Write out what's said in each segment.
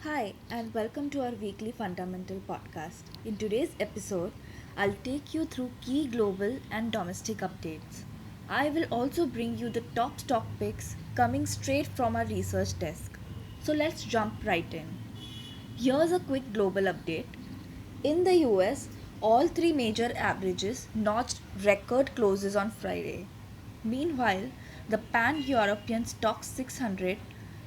Hi, and welcome to our weekly fundamental podcast. In today's episode, I'll take you through key global and domestic updates. I will also bring you the top stock picks coming straight from our research desk. So let's jump right in. Here's a quick global update. In the US, all three major averages notched record closes on Friday. Meanwhile, the pan European Stock 600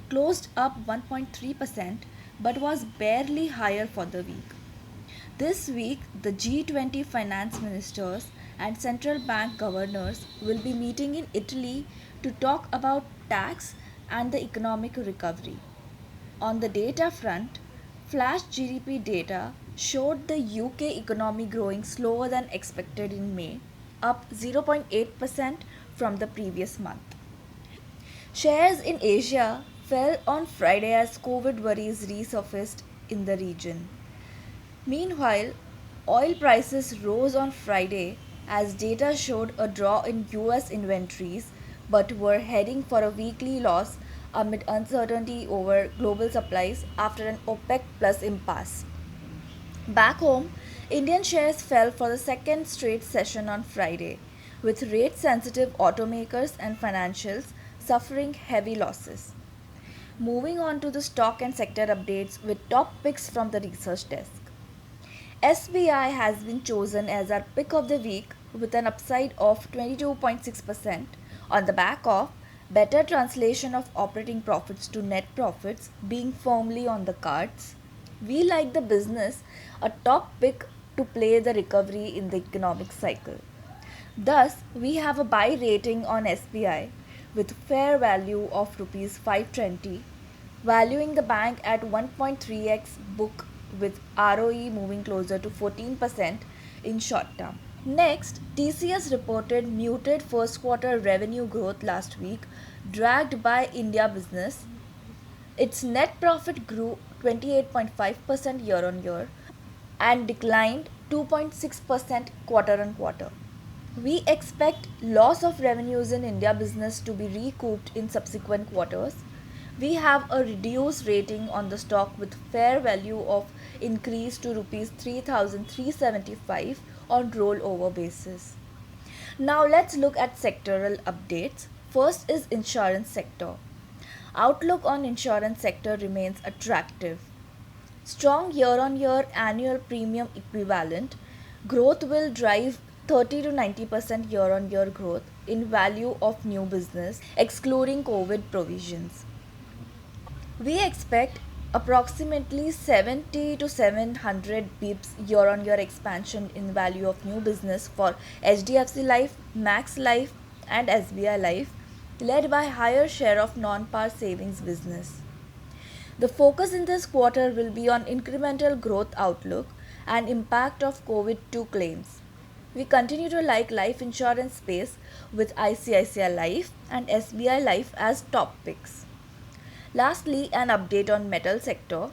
closed up 1.3% but was barely higher for the week. This week, the G20 finance ministers and central bank governors will be meeting in Italy to talk about tax and the economic recovery. On the data front, flash GDP data showed the UK economy growing slower than expected in May, up 0.8% from the previous month. Shares in Asia fell on Friday as COVID worries resurfaced in the region. Meanwhile, oil prices rose on Friday as data showed a draw in US inventories but were heading for a weekly loss amid uncertainty over global supplies after an OPEC plus impasse. Back home, Indian shares fell for the second straight session on Friday, with rate sensitive automakers and financials suffering heavy losses. Moving on to the stock and sector updates with top picks from the research desk. SBI has been chosen as our pick of the week with an upside of 22.6% on the back of better translation of operating profits to net profits being firmly on the cards. We like the business, a top pick to play the recovery in the economic cycle. Thus, we have a buy rating on SBI with fair value of rupees 520, valuing the bank at 1.3x book with ROE moving closer to 14% in short term. Next, TCS reported muted first quarter revenue growth last week, dragged by India business. Its net profit grew 28.5% year on year and declined 2.6% quarter on quarter. We expect loss of revenues in India business to be recouped in subsequent quarters. We have a reduced rating on the stock with fair value of increase to rupees 3375 on rollover basis. Now let's look at sectoral updates. First is insurance sector. Outlook on insurance sector remains attractive. Strong year-on-year annual premium equivalent growth will drive 30 to 90% year-on-year growth in value of new business excluding COVID provisions. We expect approximately 70 to 700 bips year-on-year expansion in value of new business for HDFC Life, Max Life and SBI Life, led by higher share of non-par savings business. The focus in this quarter will be on incremental growth outlook and impact of COVID-2 claims. We continue to like life insurance space with ICICI Life and SBI Life as top picks. Lastly, an update on metal sector.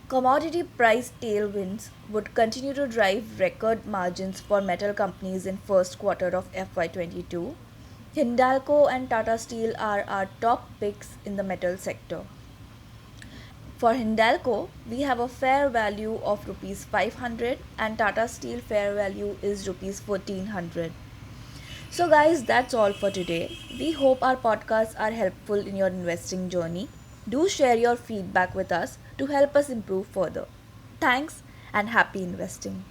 Commodity price tailwinds would continue to drive record margins for metal companies in first quarter of FY22. Hindalco and Tata Steel are our top picks in the metal sector. For Hindalco, we have a fair value of rupees 500 and Tata Steel fair value is rupees 1400. So guys, that's all for today. We hope our podcasts are helpful in your investing journey. Do share your feedback with us to help us improve further. Thanks and happy investing.